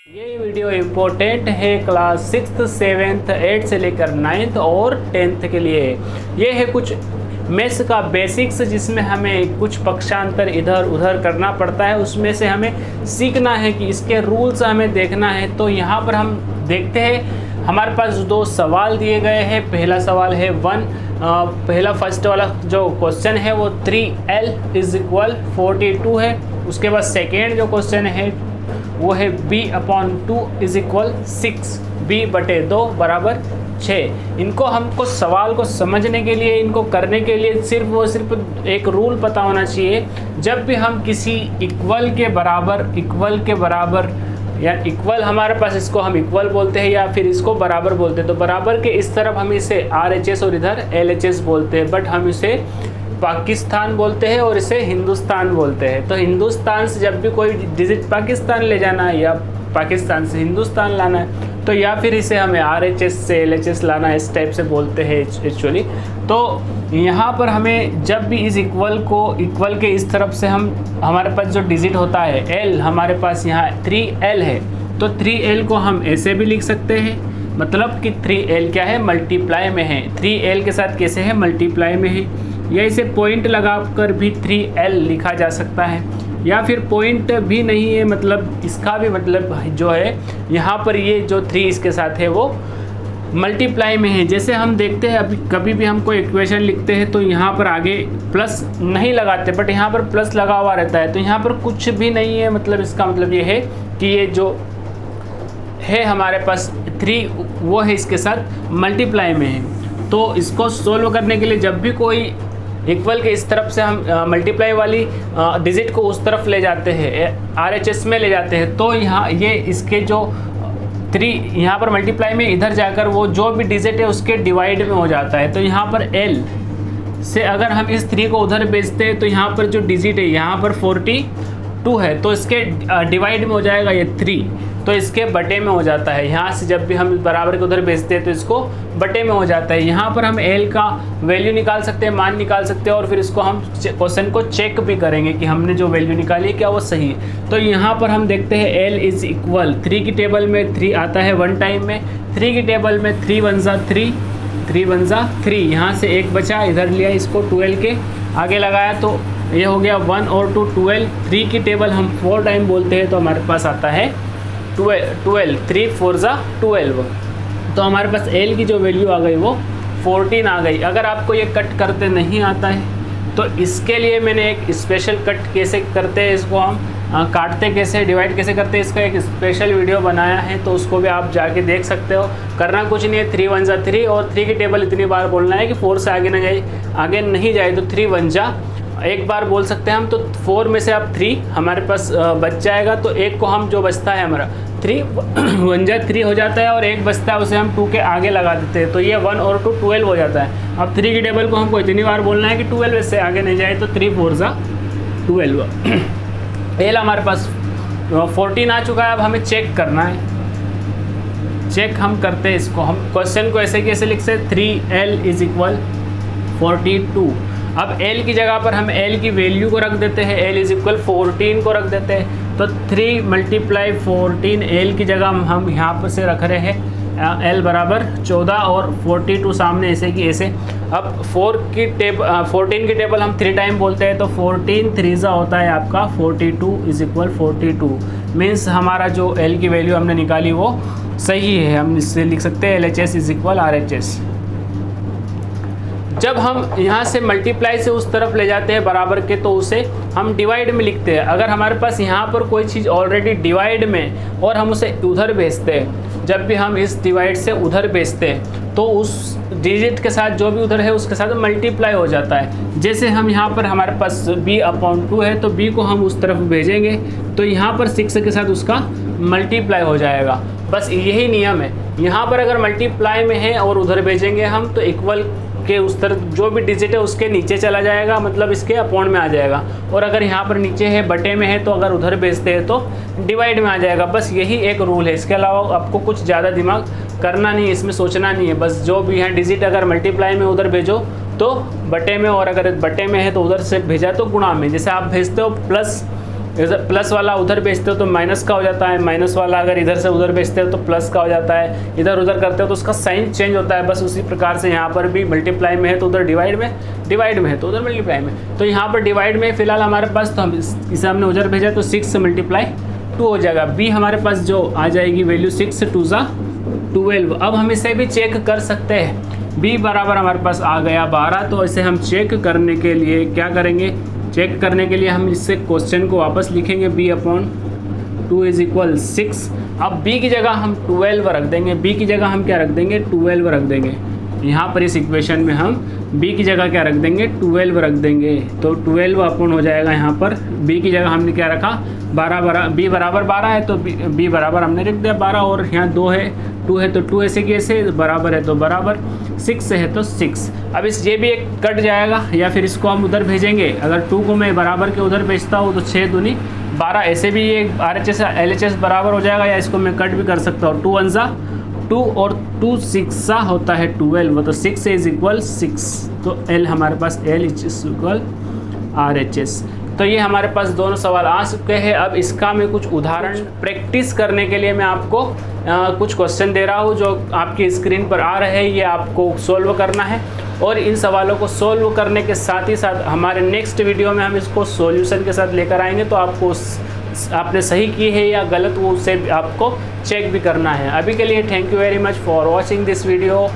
ये video important है class 6th 7th 8th से लेकर 9th और 10th के लिए। ये है कुछ मैथ्स का बेसिक्स जिसमें हमें कुछ पक्षांतर इधर उधर करना पड़ता है, उसमें से हमें सीखना है कि इसके रूल्स हमें देखना है। तो यहाँ पर हम देखते हैं, हमारे पास दो सवाल दिए गए हैं। पहला सवाल है पहला फर्स्ट वाला जो क्वेश्चन है वो 3L = 42 है। उसके बाद सेकेंड जो क्वेश्चन है वो है B/2 = 6, B/2 = 6। इनको हमको सवाल को समझने के लिए, इनको करने के लिए सिर्फ एक रूल पता होना चाहिए। जब भी हम किसी इक्वल के बराबर या इक्वल, हमारे पास इसको हम इक्वल बोलते हैं या फिर इसको बराबर बोलते हैं, तो बराबर के इस तरफ हम इसे RHS और इधर LHS बोलते हैं, बट हम इसे पाकिस्तान बोलते हैं और इसे हिंदुस्तान बोलते हैं। तो हिंदुस्तान से जब भी कोई डिजिट पाकिस्तान ले जाना है या पाकिस्तान से हिंदुस्तान लाना है, तो या फिर इसे हमें RHS से LHS लाना है, इस टाइप से बोलते हैं एक्चुअली। तो यहाँ पर हमें जब भी इस इक्वल के इस तरफ से हमारे पास जो डिजिट होता है L, हमारे पास यहाँ 3L है, तो 3L को हम ऐसे भी लिख सकते हैं, मतलब कि 3L क्या है, मल्टीप्लाई में है। 3L के साथ कैसे है, मल्टीप्लाई में है। या इसे पॉइंट लगाकर भी 3L लिखा जा सकता है, या फिर पॉइंट भी नहीं है, मतलब इसका भी मतलब जो है यहाँ पर ये जो 3 इसके साथ है वो मल्टीप्लाई में है। जैसे हम देखते हैं अभी कभी भी हम कोई इक्वेशन लिखते हैं तो यहाँ पर आगे प्लस नहीं लगाते, बट यहाँ पर प्लस लगा हुआ रहता है, तो यहाँ पर कुछ भी नहीं है। मतलब इसका मतलब ये है कि ये जो है हमारे पास 3 वो है इसके साथ मल्टीप्लाई में है। तो इसको सोल्व करने के लिए जब भी कोई इक्वल के इस तरफ से हम मल्टीप्लाई वाली डिजिट को उस तरफ ले जाते हैं, RHS में ले जाते हैं, तो यहाँ ये इसके जो 3 यहाँ पर मल्टीप्लाई में इधर जाकर वो जो भी डिजिट है उसके डिवाइड में हो जाता है। तो यहाँ पर L से अगर हम इस 3 को उधर भेजते हैं तो यहाँ पर जो डिजिट है यहाँ पर 42 है, तो इसके डिवाइड में हो जाएगा ये 3, तो इसके बटे में हो जाता है। यहाँ से जब भी हम बराबर के उधर भेजते हैं तो इसको बटे में हो जाता है। यहाँ पर हम L का वैल्यू निकाल सकते हैं, मान निकाल सकते हैं, और फिर इसको हम क्वेश्चन को चेक भी करेंगे कि हमने जो वैल्यू निकाली क्या वो सही है। तो यहाँ पर हम देखते हैं L = 3 की टेबल में 3 आता है 1 टाइम में, 3 की टेबल में 3 × 1 = 3, 3 × 1 = 3, यहाँ से 1 बचा, इधर लिया, इसको 12 के आगे लगाया तो ये हो गया 1 और 2 12। 3 की टेबल हम 4 टाइम बोलते हैं तो हमारे पास आता है 12, 3 × 4 = 12। तो हमारे पास L की जो वैल्यू आ गई वो 14 आ गई। अगर आपको ये कट करते नहीं आता है तो इसके लिए मैंने एक स्पेशल कट कैसे करते हैं, इसको हम काटते कैसे, डिवाइड कैसे करते हैं, इसका एक स्पेशल वीडियो बनाया है, तो उसको भी आप जाके देख सकते हो। करना कुछ नहीं है, 3 × 1 = 3 और 3 की टेबल इतनी बार बोलना है कि 4 से आगे नहीं जाए, तो 3 × 1 एक बार बोल सकते हैं हम। तो 4 में से अब 3 हमारे पास बच जाएगा, तो एक को हम जो बचता है हमारा 3 × 1 = 3 हो जाता है, और एक बचता है उसे हम 2 के आगे लगा देते हैं, तो ये 1 और 2 12 हो जाता है। अब 3 की टेबल को हमको इतनी बार बोलना है कि 12 से आगे नहीं जाए, तो 3 × 4 = 12। L हमारे पास 14 आ चुका है। अब हमें चेक करना है, चेक हम करते हैं इसको। हम क्वेश्चन को ऐसे कैसे लिख सकते, 3L = 42। अब L की जगह पर हम L की वैल्यू को रख देते हैं, L = 14 को रख देते हैं, तो 3 × 14 L की जगह हम यहाँ पर से रख रहे हैं L = 14 और 42 सामने ऐसे की ऐसे। अब 14 की टेबल हम 3 टाइम बोलते हैं, तो 14 3 होता है आपका 42 = 42। मीन्स हमारा जो L की वैल्यू हमने निकाली वो सही है। हम इससे लिख सकते हैं LHS = RHS। जब हम यहाँ से मल्टीप्लाई से उस तरफ ले जाते हैं बराबर के, तो उसे हम डिवाइड में लिखते हैं। अगर हमारे पास यहाँ पर कोई चीज़ ऑलरेडी डिवाइड में और हम उसे उधर भेजते हैं, जब भी हम इस डिवाइड से उधर भेजते हैं तो उस डिजिट के साथ जो भी उधर है उसके साथ मल्टीप्लाई हो जाता है। जैसे हम यहाँ पर हमारे पास B/2 है, तो B को हम उस तरफ भेजेंगे तो यहाँ पर 6 के साथ उसका मल्टीप्लाई हो जाएगा। बस यही नियम है। यहाँ पर अगर मल्टीप्लाई में है और उधर भेजेंगे हम, तो इक्वल के उस तरफ जो भी डिजिट है उसके नीचे चला जाएगा, मतलब इसके अपॉन में आ जाएगा। और अगर यहाँ पर नीचे है, बटे में है, तो अगर उधर भेजते हैं तो डिवाइड में आ जाएगा। बस यही एक रूल है, इसके अलावा आपको कुछ ज़्यादा दिमाग करना नहीं है, इसमें सोचना नहीं है। बस जो भी है डिजिट अगर मल्टीप्लाई में उधर भेजो तो बटे में, और अगर बटे में है तो उधर से भेजा तो गुणा में। जैसे आप भेजते हो प्लस वाला उधर भेजते हो तो माइनस का हो जाता है, माइनस वाला अगर इधर से उधर भेजते हो तो प्लस का हो जाता है, इधर उधर करते हो तो उसका साइन चेंज होता है। बस उसी प्रकार से यहाँ पर भी मल्टीप्लाई में है तो उधर डिवाइड में, डिवाइड में है तो उधर मल्टीप्लाई में। तो यहाँ पर डिवाइड में फिलहाल हमारे पास, तो हम इसे हमने उधर भेजा तो 6 से मल्टीप्लाई 2 हो जाएगा। बी हमारे पास जो आ जाएगी वैल्यू 6 2 ज़ा 12। अब हम इसे भी चेक कर सकते हैं। b बराबर हमारे पास आ गया 12, तो इसे हम चेक करने के लिए क्या करेंगे, चेक करने के लिए हम इससे क्वेश्चन को वापस लिखेंगे b/2 इज इक्वल 6। अब b की जगह हम 12 रख देंगे, b की जगह हम क्या रख देंगे 12 रख देंगे। यहाँ पर इस इक्वेशन में हम b की जगह क्या रख देंगे 12 रख देंगे, तो 12 हो जाएगा। यहाँ पर b की जगह हमने क्या रखा 12, b बराबर 12 है तो b बराबर हमने रख दिया 12, और यहाँ 2 है तो 2 ऐसे की ऐसे, बराबर है तो बराबर, 6 है तो 6। अब इस ये भी एक कट जाएगा, या फिर इसको हम उधर भेजेंगे। अगर 2 को मैं बराबर के उधर भेजता हूँ तो 6 दूनी 12, ऐसे भी ये RHS LHS बराबर हो जाएगा, या इसको मैं कट भी कर सकता हूँ। 2 1 ज़ा 2 और 2 6 होता है 12, तो 6 इज इक्वल 6, तो L हमारे पास L इज इक्वल RHS। तो ये हमारे पास दोनों सवाल आ चुके हैं। अब इसका मैं कुछ उदाहरण प्रैक्टिस करने के लिए मैं आपको कुछ क्वेश्चन दे रहा हूँ जो आपकी स्क्रीन पर आ रहे हैं, ये आपको सोल्व करना है। और इन सवालों को सोल्व करने के साथ ही साथ हमारे नेक्स्ट वीडियो में हम इसको सॉल्यूशन के साथ लेकर आएंगे, तो आपको आपने सही की है या गलत वो उसे आपको चेक भी करना है। अभी के लिए thank you very much for watching this video.